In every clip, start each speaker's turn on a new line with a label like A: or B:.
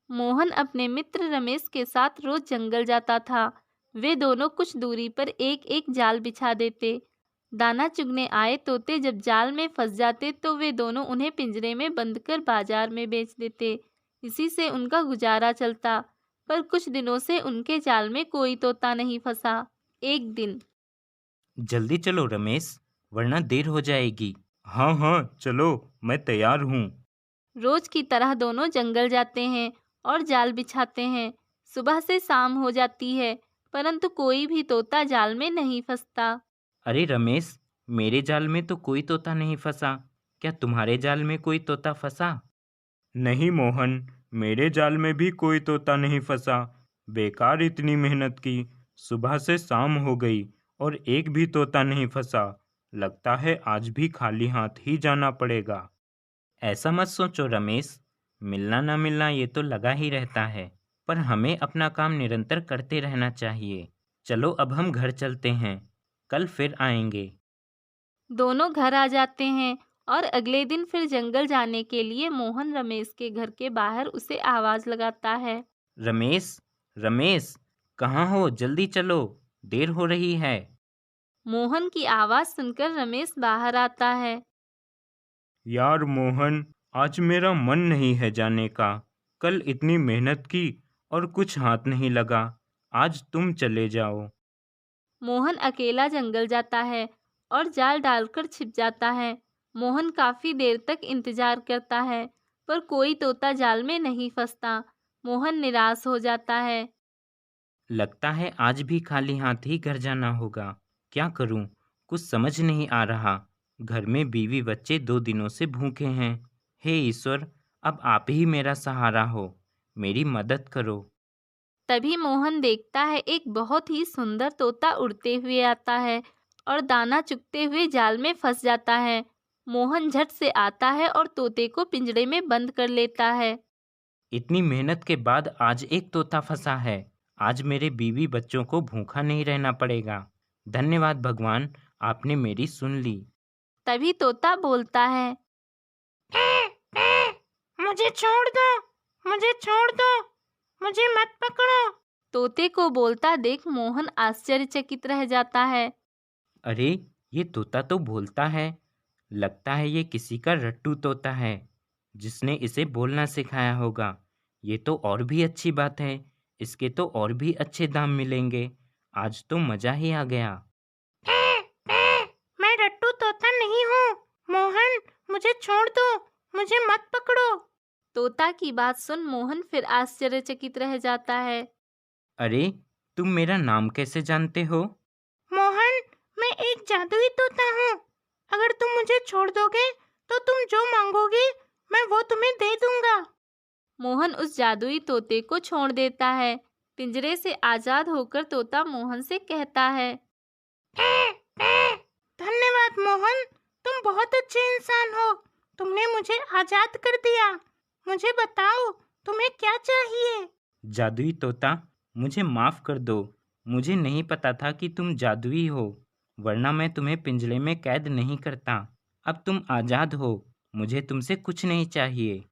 A: मोहन अपने मित्र रमेश के साथ रोज जंगल जाता था। वे दोनों कुछ दूरी पर एक एक जाल बिछा देते। दाना चुगने आए तोते जब जाल में फंस जाते तो वे दोनों उन्हें पिंजरे में बंद कर बाजार में बेच देते। इसी से उनका गुजारा चलता। पर कुछ दिनों से उनके जाल में कोई तोता नहीं फंसा। एक दिन
B: जल्दी चलो रमेश, वरना देर हो जाएगी। हाँ हाँ चलो, मैं तैयार हूँ।
A: रोज की तरह दोनों जंगल जाते हैं और जाल बिछाते हैं। सुबह से शाम हो जाती है, परंतु कोई भी तोता जाल में नहीं फंसता।
B: अरे रमेश, मेरे जाल में तो कोई तोता नहीं फंसा। क्या तुम्हारे जाल में कोई तोता फंसा? नहीं मोहन, मेरे जाल में भी कोई तोता नहीं फंसा। बेकार इतनी मेहनत की, सुबह से शाम हो गई और एक भी तोता नहीं फंसा। लगता है आज भी खाली हाथ ही जाना पड़ेगा। ऐसा मत सोचो रमेश, मिलना ना मिलना ये तो लगा ही रहता है, पर हमें अपना काम निरंतर करते रहना चाहिए। चलो अब हम घर चलते हैं, कल फिर आएंगे।
A: दोनों घर आ जाते हैं और अगले दिन फिर जंगल जाने के लिए मोहन रमेश के घर के बाहर उसे आवाज लगाता है।
B: रमेश, रमेश, कहाँ हो? जल्दी चलो, देर हो रही है।
A: मोहन की आवाज सुनकर रमेश बाहर आता है।
B: यार मोहन, आज मेरा मन नहीं है जाने का। कल इतनी मेहनत की और कुछ हाथ नहीं लगा। आज तुम चले जाओ।
A: मोहन अकेला जंगल जाता है और जाल डालकर छिप जाता है। मोहन काफी देर तक इंतजार करता है, पर कोई तोता जाल में नहीं फंसता। मोहन निराश हो जाता है।
B: लगता है आज भी खाली हाथ ही घर जाना होगा। क्या करूं? कुछ समझ नहीं आ रहा। घर में बीवी बच्चे 2 दिनों से भूखे हैं। हे ईश्वर, अब आप ही मेरा सहारा हो। मेरी मदद करो।
A: तभी मोहन देखता है एक बहुत ही सुंदर तोता उड़ते हुए आता है और दाना चुगते हुए जाल में फंस जाता है। मोहन झट से आता है और तोते को पिंजरे में बंद कर लेता है।
B: इतनी मेहनत के बाद आज एक तोता फंसा है। आज मेरे बीवी बच्चों को भूखा नहीं रहना पड़ेगा। धन्यवाद भगवान, आपने मेरी सुन ली।
A: तभी तोता बोलता है,
C: मुझे छोड़ दो, मुझे छोड़ दो, मुझे मत पकड़ो।
A: तोते को बोलता देख मोहन आश्चर्यचकित रह जाता है।
B: अरे, ये तोता तो बोलता है। लगता है ये किसी का रट्टू तोता है, जिसने इसे बोलना सिखाया होगा। ये तो और भी अच्छी बात है। इसके तो और भी अच्छे दाम मिलेंगे। आज तो मजा ही आ गया।
C: मैं रट्टू तोता नहीं हूँ। मोहन, मुझे छोड़ दो, मुझे मत पकड़ो।
A: तोता की बात सुन मोहन फिर आश्चर्यचकित रह जाता है।
B: अरे, तुम मेरा नाम कैसे जानते हो?
C: मोहन, मैं एक जादुई तोता हूँ। अगर तुम मुझे छोड़ दोगे तो तुम जो मांगोगे मैं वो तुम्हें दे दूंगा।
A: मोहन उस जादुई तोते को छोड़ देता है। पिंजरे से आजाद होकर तोता मोहन से कहता है,
C: धन्यवाद मोहन, तुम बहुत अच्छे इंसान हो। तुमने मुझे आजाद कर दिया। मुझे बताओ, तुम्हें क्या चाहिए?
B: जादुई तोता, मुझे माफ कर दो। मुझे नहीं पता था कि तुम जादुई हो, वरना मैं तुम्हें पिंजरे में कैद नहीं करता। अब तुम आजाद हो। मुझे तुमसे कुछ नहीं चाहिए।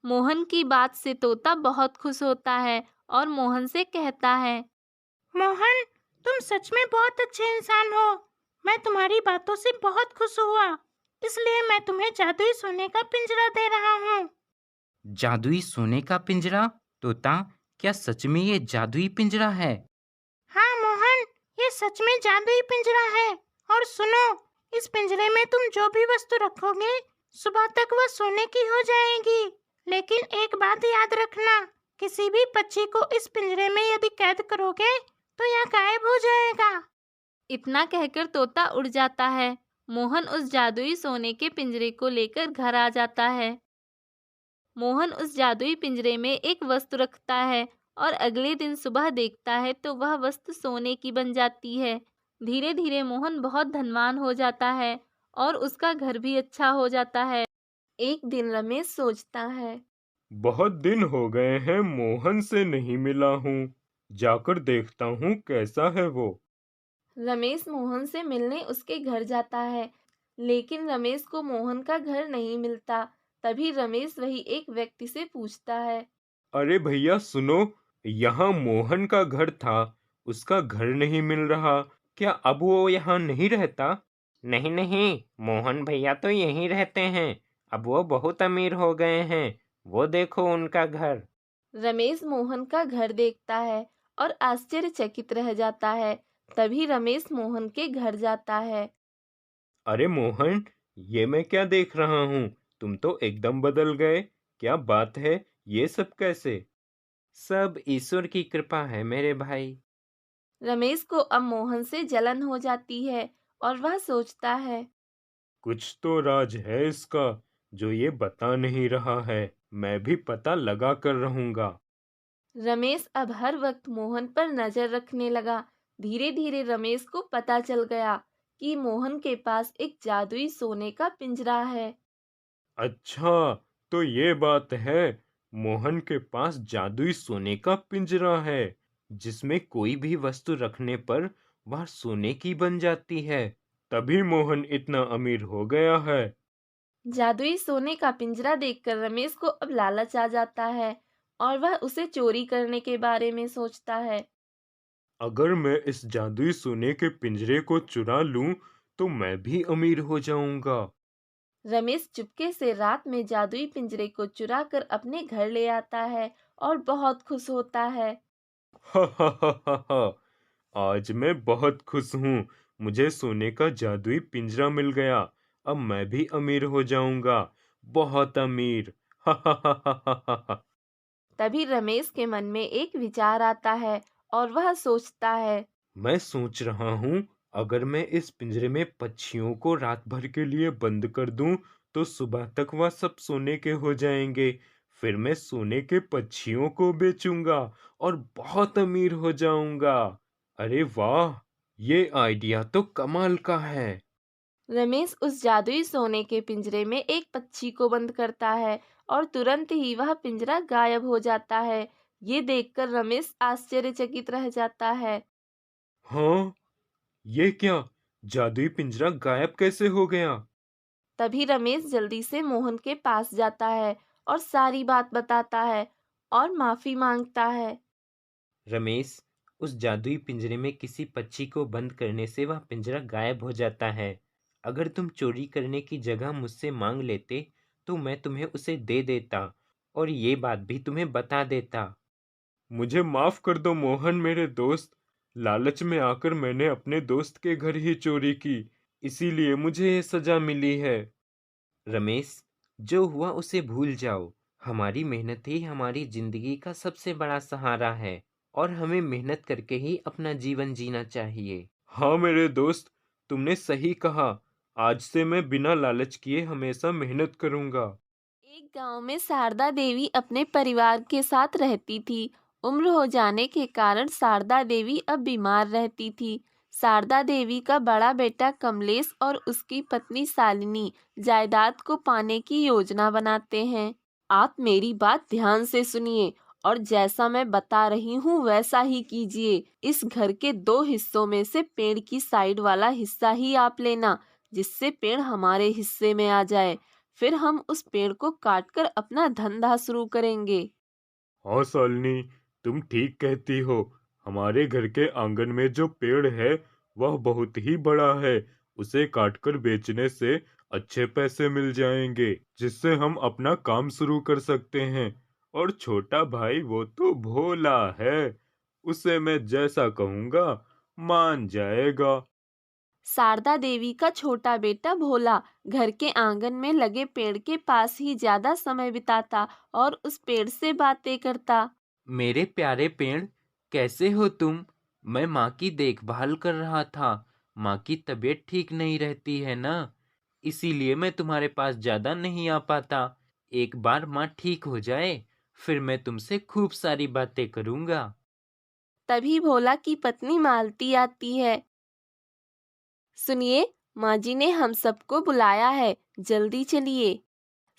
A: मोहन की बात से तोता बहुत खुश होता है और मोहन से कहता है,
C: मोहन, तुम सच में बहुत अच्छे इंसान हो। मैं तुम्हारी बातों से बहुत खुश हुआ, इसलिए मैं तुम्हें जादुई सोने का पिंजरा दे रहा हूँ।
B: जादुई सोने का पिंजरा? तोता, क्या सच में ये जादुई पिंजरा है?
C: हाँ मोहन, ये सच में जादुई पिंजरा है। और सुनो, इस पिंजरे में तुम जो भी वस्तु रखोगे सुबह तक वह सोने की हो जाएगी। लेकिन एक बात याद रखना, किसी भी पक्षी को इस पिंजरे में यदि कैद करोगे तो यह गायब हो जाएगा।
A: इतना कहकर तोता उड़ जाता है। मोहन उस जादुई सोने के पिंजरे को लेकर घर आ जाता है। मोहन उस जादुई पिंजरे में एक वस्तु रखता है और अगले दिन सुबह देखता है तो वह वस्तु सोने की बन जाती है। धीरे धीरे मोहन बहुत धनवान हो जाता है और उसका घर भी अच्छा हो जाता है। एक दिन रमेश सोचता है,
D: बहुत दिन हो गए हैं, मोहन से नहीं मिला हूँ। जाकर देखता हूँ कैसा है वो।
A: रमेश मोहन से मिलने उसके घर जाता है, लेकिन रमेश को मोहन का घर नहीं मिलता। तभी रमेश वही एक व्यक्ति से पूछता है,
D: अरे भैया सुनो, यहाँ मोहन का घर था, उसका घर नहीं मिल रहा। क्या अब वो यहाँ नहीं रहता? नहीं नहीं, मोहन भैया तो यहीं रहते हैं। अब वो बहुत अमीर हो गए हैं। वो देखो उनका घर।
A: रमेश मोहन का घर देखता है और आश्चर्यचकित रह जाता है। तभी रमेश मोहन के घर जाता है।
D: अरे मोहन, ये मैं क्या देख रहा हूँ? तुम तो एकदम बदल गए। क्या बात है? ये सब कैसे? सब ईश्वर की कृपा है मेरे भाई।
A: रमेश को अब मोहन से जलन हो जाती है और वह सोचता है,
D: कुछ तो राज है इसका जो ये बता नहीं रहा है। मैं भी पता लगा कर रहूंगा।
A: रमेश अब हर वक्त मोहन पर नजर रखने लगा। धीरे धीरे रमेश को पता चल गया कि मोहन के पास एक जादुई सोने का पिंजरा है।
D: अच्छा, तो ये बात है। मोहन के पास जादुई सोने का पिंजरा है, जिसमें कोई भी वस्तु रखने पर वह सोने की बन जाती है। तभी मोहन इतना अमीर हो गया है।
A: जादुई सोने का पिंजरा देखकर रमेश को अब लालच आ जाता है और वह उसे चोरी करने के बारे में सोचता है।
D: अगर मैं इस जादुई सोने के पिंजरे को चुरा लूं, तो मैं भी अमीर हो जाऊंगा।
A: रमेश चुपके से रात में जादुई पिंजरे को चुरा कर अपने घर ले आता है और बहुत खुश होता है।
D: हा हा हा हा हा। आज मैं बहुत खुश हूँ। मुझे सोने का जादुई पिंजरा मिल गया। अब मैं भी अमीर हो जाऊंगा। बहुत अमीर। हा हा हा हा हा हा हा।
A: तभी रमेश के मन में एक विचार आता है और वह सोचता है,
D: मैं सोच रहा हूँ, अगर मैं इस पिंजरे में पक्षियों को रात भर के लिए बंद कर दूं, तो सुबह तक वह सब सोने के हो जाएंगे। फिर मैं सोने के पक्षियों को बेचूंगा और बहुत अमीर हो जाऊंगा। अरे वाह! ये आइडिया तो कमाल का है।
A: रमेश उस जादुई सोने के पिंजरे में एक पक्षी को बंद करता है और तुरंत ही वह पिंजरा गायब हो जाता है। ये देखकर रमेश आश्चर्यचकित रह जाता है।
D: हाँ, ये क्या? जादुई पिंजरा गायब कैसे हो गया?
A: तभी रमेश जल्दी से मोहन के पास जाता है और सारी बात बताता है और माफी मांगता है।
B: रमेश, उस जादुई पिंजरे में किसी पक्षी को बंद करने से वह पिंजरा गायब हो जाता है। अगर तुम चोरी करने की जगह मुझसे मांग लेते तो मैं तुम्हें उसे दे देता और ये बात भी तुम्हें बता देता।
D: मुझे माफ कर दो मोहन मेरे दोस्त। लालच में आकर मैंने अपने दोस्त के घर ही चोरी की, इसीलिए मुझे ये सजा मिली है।
B: रमेश, जो हुआ उसे भूल जाओ। हमारी मेहनत ही हमारी जिंदगी का सबसे बड़ा सहारा है और हमें मेहनत करके ही अपना जीवन जीना चाहिए।
D: हाँ मेरे दोस्त, तुमने सही कहा। आज से मैं बिना लालच किए हमेशा मेहनत करूंगा।
A: एक गांव में शारदा देवी अपने परिवार के साथ रहती थी। उम्र हो जाने के कारण शारदा देवी अब बीमार रहती थी। शारदा देवी का बड़ा बेटा कमलेश और उसकी पत्नी शालिनी जायदाद को पाने की योजना बनाते हैं। आप मेरी बात ध्यान से सुनिए और जैसा मैं बता रही हूँ वैसा ही कीजिए। इस घर के 2 हिस्सों में से पेड़ की साइड वाला हिस्सा ही आप लेना, जिससे पेड़ हमारे हिस्से में आ जाए। फिर हम उस पेड़ को काटकर अपना धंधा शुरू करेंगे।
D: हाँ शालिनी, तुम ठीक कहती हो। हमारे घर के आंगन में जो पेड़ है वह बहुत ही बड़ा है। उसे काटकर बेचने से अच्छे पैसे मिल जाएंगे, जिससे हम अपना काम शुरू कर सकते हैं। और छोटा भाई वो तो भोला है, उसे मैं जैसा कहूँगा मान जाएगा।
A: शारदा देवी का छोटा बेटा भोला घर के आंगन में लगे पेड़ के पास ही ज्यादा समय बिताता और उस पेड़ से बातें करता।
B: मेरे प्यारे पेड़, कैसे हो तुम? मैं माँ की देखभाल कर रहा था। माँ की तबीयत ठीक नहीं रहती है ना, इसीलिए मैं तुम्हारे पास ज़्यादा नहीं आ पाता। एक बार माँ ठीक हो जाए फिर मैं तुमसे खूब सारी बातें करूँगा।
A: तभी भोला की पत्नी मालती आती है। सुनिए, माँ जी ने हम सबको बुलाया है, जल्दी चलिए।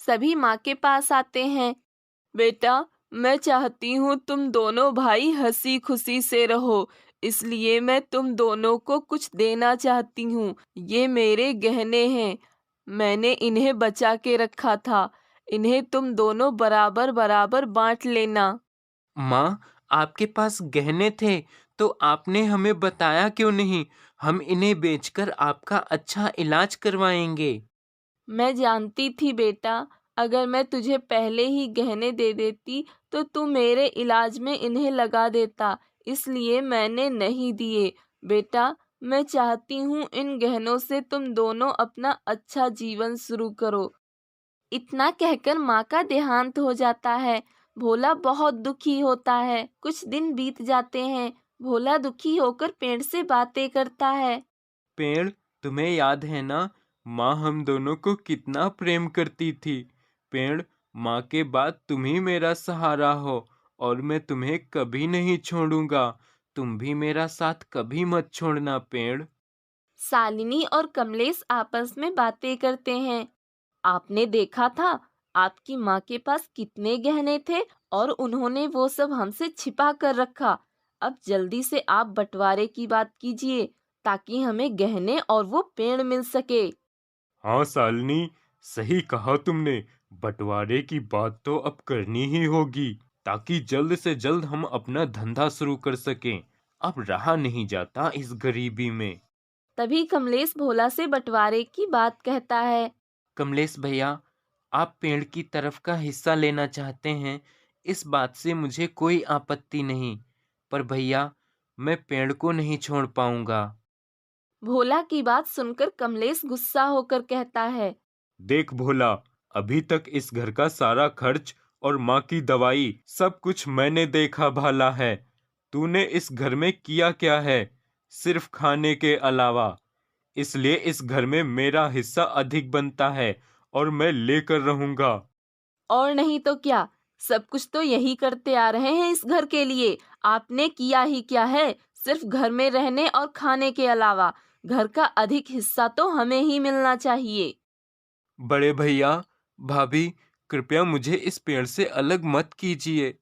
A: सभी माँ के पास आते हैं। बेटा, मैं चाहती हूँ तुम दोनों भाई हंसी खुशी से रहो, इसलिए मैं तुम दोनों को कुछ देना चाहती हूँ। ये मेरे गहने हैं, मैंने इन्हें बचा के रखा था। इन्हें तुम दोनों बराबर बराबर बांट लेना।
E: माँ, आपके पास गहने थे तो आपने हमें बताया क्यों नहीं? हम इन्हें बेचकर आपका अच्छा इलाज करवाएंगे।
A: मैं जानती थी बेटा, अगर मैं तुझे पहले ही गहने दे देती तो तू मेरे इलाज में इन्हें लगा देता, इसलिए मैंने नहीं दिए। बेटा, मैं चाहती हूँ इन गहनों से तुम दोनों अपना अच्छा जीवन शुरू करो। इतना कहकर माँ का देहांत हो जाता है। भोला बहुत दुखी होता है। कुछ दिन बीत जाते हैं। भोला दुखी होकर पेड़ से बातें करता है।
E: पेड़, तुम्हें याद है ना, माँ हम दोनों को कितना प्रेम करती थी। पेड़, माँ के बाद तुम ही मेरा सहारा हो और मैं तुम्हें कभी नहीं छोड़ूंगा। तुम भी मेरा साथ कभी मत छोड़ना पेड़।
A: शालिनी और कमलेश आपस में बातें करते हैं। आपने देखा था आपकी माँ के पास कितने गहने थे और उन्होंने वो सब हमसे छिपा कर रखा। अब जल्दी से आप बंटवारे की बात कीजिए ताकि हमें गहने और वो पेड़ मिल सके।
D: हाँ शालिनी, सही कहा तुमने। बंटवारे की बात तो अब करनी ही होगी ताकि जल्द से जल्द हम अपना धंधा शुरू कर सकें। अब रहा नहीं जाता इस गरीबी में।
A: तभी कमलेश भोला से बंटवारे की बात कहता है।
E: कमलेश भैया, आप पेड़ की तरफ का हिस्सा लेना चाहते हैं, इस बात से मुझे कोई आपत्ति नहीं, पर भैया मैं पेड़ को नहीं छोड़ पाऊंगा।
A: भोला की बात सुनकर कमलेश गुस्सा होकर कहता है।
D: देख भोला, अभी तक इस घर का सारा खर्च और माँ की दवाई सब कुछ मैंने देखा भाला है। तूने इस घर में किया क्या है, सिर्फ खाने के अलावा। इसलिए इस घर में मेरा हिस्सा अधिक बनता है और मैं लेकर रहूंगा।
A: और नहीं तो क्या, सब कुछ तो यही करते आ रहे हैं इस घर के लिए। आपने किया ही क्या है, सिर्फ घर में रहने और खाने के अलावा। घर का अधिक हिस्सा तो हमें ही मिलना चाहिए।
E: बड़े भैया, भाभी, कृपया मुझे इस पेड़ से अलग मत कीजिए।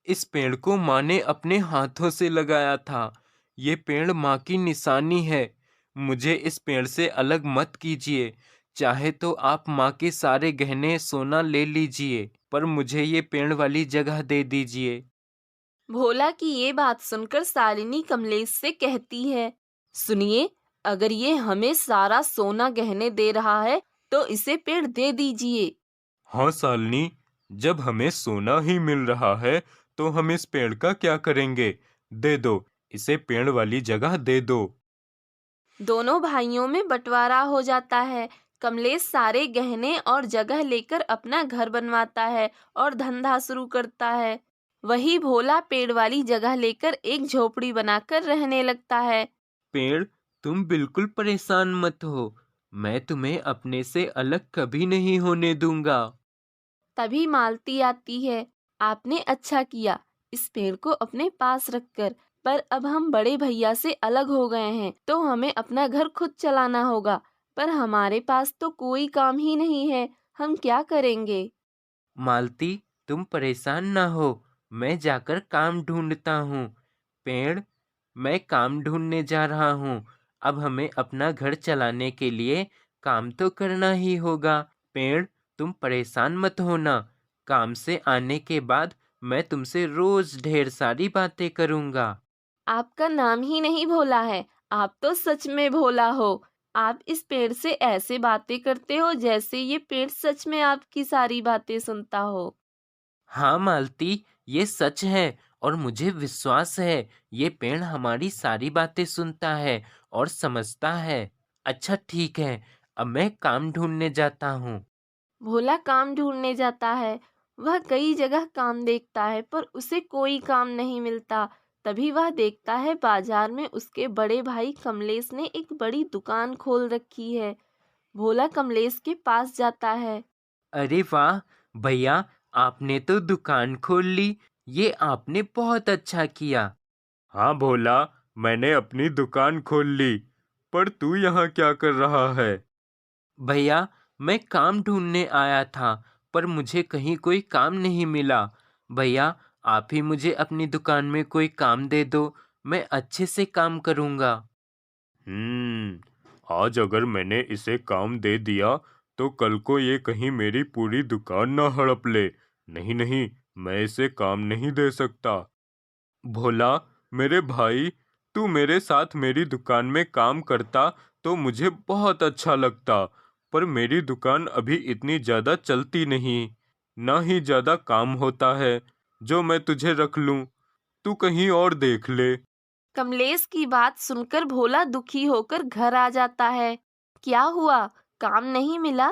E: इस पेड़ को माँ ने अपने हाथों से लगाया था। ये पेड़ माँ की निशानी है। मुझे इस पेड़ से अलग मत कीजिए। चाहे तो आप माँ के सारे गहने सोना ले लीजिए, पर मुझे ये पेड़ वाली जगह दे दीजिए।
A: भोला की ये बात सुनकर शालिनी कमलेश से कहती है, सुनिए, अगर ये हमें सारा सोना गहने दे रहा है तो इसे पेड़ दे दीजिए।
D: हाँ शालिनी, जब हमें सोना ही मिल रहा है तो हम इस पेड़ का क्या करेंगे। दे दो, इसे पेड़ वाली जगह दे दो।
A: दोनों भाइयों में बंटवारा हो जाता है। कमलेश सारे गहने और जगह लेकर अपना घर बनवाता है और धंधा शुरू करता है। वही भोला पेड़ वाली जगह लेकर एक झोपड़ी बनाकर रहने लगता है।
E: पेड़, तुम बिल्कुल परेशान मत हो। मैं तुम्हें अपने से अलग कभी नहीं होने दूंगा।
A: तभी मालती आती है। आपने अच्छा किया इस पेड़ को अपने पास रखकर, पर अब हम बड़े भैया से अलग हो गए हैं तो हमें अपना घर खुद चलाना होगा। पर हमारे पास तो कोई काम ही नहीं है, हम क्या करेंगे।
E: मालती, तुम परेशान ना हो, मैं जाकर काम ढूंढता हूँ। पेड़, मैं काम ढूंढने जा रहा हूँ। अब हमें अपना घर चलाने के लिए काम तो करना ही होगा। पेड़, तुम परेशान मत होना। काम से आने के बाद मैं तुमसे रोज ढेर सारी बातें करूँगा।
A: आपका नाम ही नहीं भोला है, आप तो सच में भोला हो। आप इस पेड़ से ऐसे बातें करते हो जैसे ये पेड़ सच में आपकी सारी बातें सुनता हो।
E: हाँ मालती, ये सच है और मुझे विश्वास है ये पेड़ हमारी सारी बातें सुनता है और समझता है। अच्छा ठीक है, अब मैं काम ढूंढने जाता हूँ।
A: भोला काम ढूंढने जाता है। वह कई जगह काम देखता है पर उसे कोई काम नहीं मिलता। तभी वह देखता है बाजार में उसके बड़े भाई कमलेश ने एक बड़ी दुकान खोल रखी है। भोला कमलेश के पास जाता है।
E: अरे वाह भैया, आपने तो दुकान खोल ली। ये आपने बहुत अच्छा किया।
D: हाँ भोला, मैंने अपनी दुकान खोल ली। पर तू यहाँ क्या कर रहा है।
E: भैया, मैं काम ढूंढने आया था पर मुझे कहीं कोई काम नहीं मिला। भैया, आप ही मुझे अपनी दुकान में कोई काम दे दो, मैं अच्छे से काम करूँगा।
D: आज अगर मैंने इसे काम दे दिया तो कल को ये कहीं मेरी पूरी दुकान ना हड़प ले। नहीं नहीं, मैं इसे काम नहीं दे सकता। भोला, मेरे भाई, तू मेरे साथ मेरी दुकान में काम करता तो मुझे बहुत अच्छा लगता, पर मेरी दुकान अभी इतनी ज़्यादा चलती नहीं, ना ही ज़्यादा काम होता है जो मैं तुझे रख लूं। तू कहीं और देख ले।
A: कमलेश की बात सुनकर भोला दुखी होकर घर आ जाता है। क्या हुआ, काम नहीं मिला?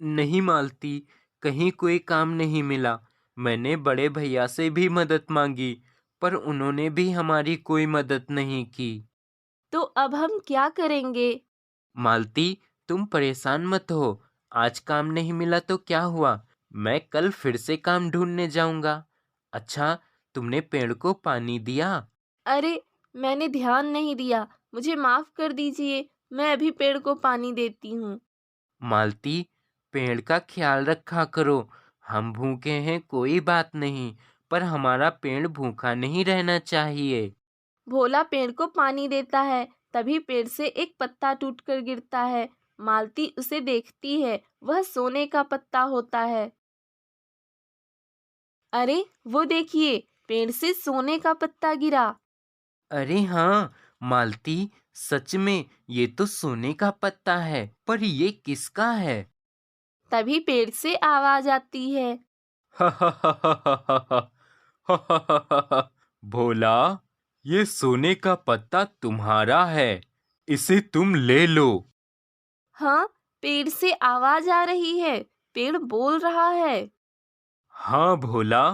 E: नहीं मालती, कहीं कोई काम नहीं मिला। मैंने बड़े भैया से भी मदद मांगी, पर उन्होंने भी हमारी कोई मदद नहीं की।
A: तो अब हम क्या करेंगे?
E: मालती, तुम परेशान मत हो। आज काम नहीं मिला तो क्या हुआ, मैं कल फिर से काम ढूंढने जाऊंगा। अच्छा, तुमने पेड़ को पानी दिया?
A: अरे, मैंने ध्यान नहीं दिया, मुझे माफ कर दीजिए। मैं अभी पेड़ को पानी देती हूँ।
E: मालती, पेड़ का ख्याल रखा करो। हम भूखे हैं कोई बात नहीं, पर हमारा पेड़ भूखा नहीं रहना चाहिए।
A: भोला पेड़ को पानी देता है, तभी पेड़ से एक पत्ता टूटकर गिरता है। मालती उसे देखती है, वह सोने का पत्ता होता है। अरे, वो देखिए, पेड़ से सोने का पत्ता गिरा।
E: अरे हाँ मालती, सच में ये तो सोने का पत्ता है, पर ये किसका है?
A: तभी पेड़ से आवाज आती है।
D: भोला, ये सोने का पत्ता तुम्हारा है, इसे तुम ले लो।
A: हाँ, पेड़ से आवाज आ रही है, पेड़ बोल रहा है।
D: हाँ भोला,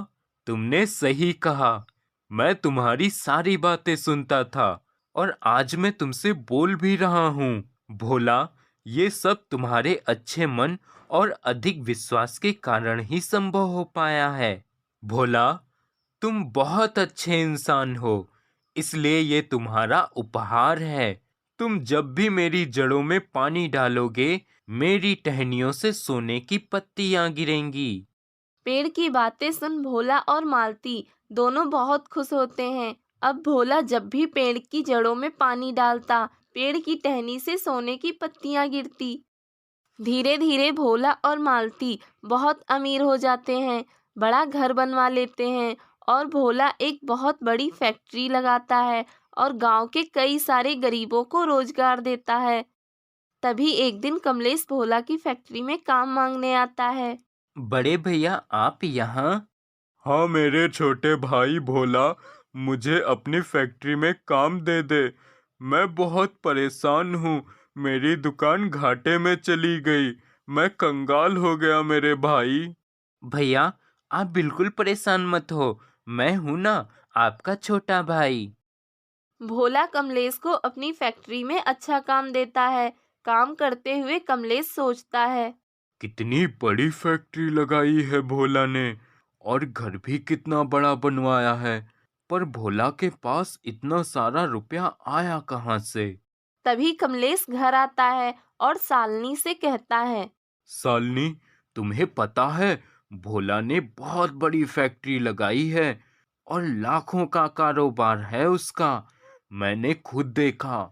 D: तुमने सही कहा। मैं तुम्हारी सारी बातें सुनता था और आज मैं तुमसे बोल भी रहा हूँ। भोला, ये सब तुम्हारे अच्छे मन और अधिक विश्वास के कारण ही संभव हो पाया है। भोला, तुम बहुत अच्छे इंसान हो, इसलिए ये तुम्हारा उपहार है। तुम जब भी मेरी जड़ों में पानी डालोगे, मेरी टहनियों से सोने की पत्तियां गिरेंगी।
A: पेड़ की बातें सुन भोला और मालती दोनों बहुत खुश होते हैं। अब भोला जब भी पेड़ की जड़ों में पानी डालता, पेड़ की टहनी से सोने की पत्तियां गिरती। धीरे धीरे भोला और मालती बहुत अमीर हो जाते हैं, बड़ा घर बनवा लेते हैं और भोला एक बहुत बड़ी फैक्ट्री लगाता है और गांव के कई सारे गरीबों को रोजगार देता है। तभी एक दिन कमलेश भोला की फैक्ट्री में काम मांगने आता है।
E: बड़े भैया, आप यहाँ?
D: हाँ मेरे छोटे भाई भोला, मुझे अपनी फैक्ट्री में काम दे दे। मैं बहुत परेशान हूँ, मेरी दुकान घाटे में चली गई। मैं कंगाल हो गया मेरे भाई।
E: भैया, आप बिल्कुल परेशान मत हो, मैं हूं ना, आपका छोटा भाई।
A: भोला कमलेश को अपनी फैक्ट्री में अच्छा काम देता है। काम करते हुए कमलेश सोचता है,
D: कितनी बड़ी फैक्ट्री लगाई है भोला ने, और घर भी कितना बड़ा बनवाया है, पर भोला के पास इतना सारा रुपया आया कहाँ से?
A: तभी कमलेश घर आता है और शालिनी से कहता है,
D: सालनी, तुम्हें पता है भोला ने बहुत बड़ी फैक्ट्री लगाई है और लाखों का कारोबार है उसका। मैंने खुद देखा।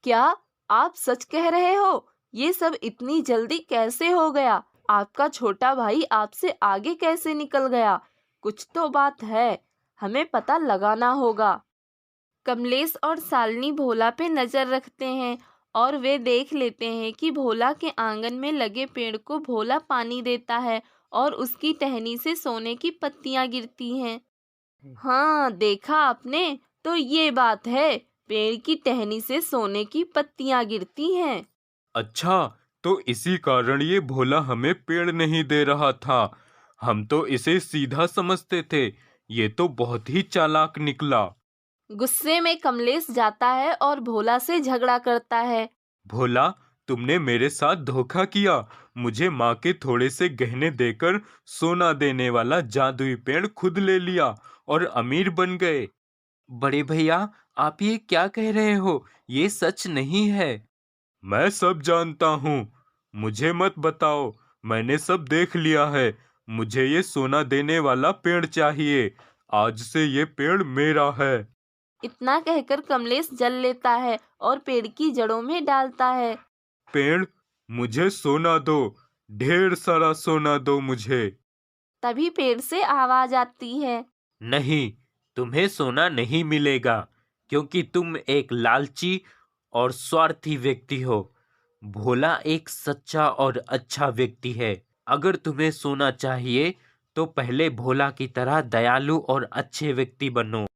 A: क्या आप सच कह रहे हो? ये सब इतनी जल्दी कैसे हो गया? आपका छोटा भाई आपसे आगे कैसे निकल गया? कुछ तो बात है, हमें पता लगाना होगा। कमलेश और शालिनी भोला पे नजर रखते हैं और वे देख लेते हैं कि भोला के आंगन में लगे पेड़ को भोला पानी देता है और उसकी टहनी से सोने की पत्तियां गिरती हैं। हाँ, देखा आपने, तो ये बात है, पेड़ की टहनी से सोने की पत्तियां गिरती हैं।
D: अच्छा, तो इसी कारण ये भोला हमें पेड़ नहीं दे रहा था। हम तो इसे सीधा समझते थे। ये तो बहुत ही चालाक निकला।
A: गुस्से में कमलेश जाता है और भोला से झगड़ा करता है।
D: भोला, तुमने मेरे साथ धोखा किया। मुझे माँ के थोड़े से गहने देकर सोना देने वाला जादुई पेड़ खुद ले लिया और अमीर बन गए।
E: बड़े भैया, आप ये क्या कह रहे हो? ये सच नहीं है।
D: मैं सब जानता हूँ, मुझे मत बताओ। मैंने सब देख लिया है। मुझे ये सोना देने वाला पेड़ चाहिए। आज से ये पेड़ मेरा है।
A: इतना कहकर कमलेश जल लेता है और पेड़ की जड़ों में डालता है।
D: पेड़, मुझे सोना दो, ढेर सारा सोना दो मुझे।
A: तभी पेड़ से आवाज आती है,
B: नहीं, तुम्हें सोना नहीं मिलेगा, क्योंकि तुम एक लालची और स्वार्थी व्यक्ति हो। भोला एक सच्चा और अच्छा व्यक्ति है। अगर तुम्हें सोना चाहिए तो पहले भोला की तरह दयालु और अच्छे व्यक्ति बनो।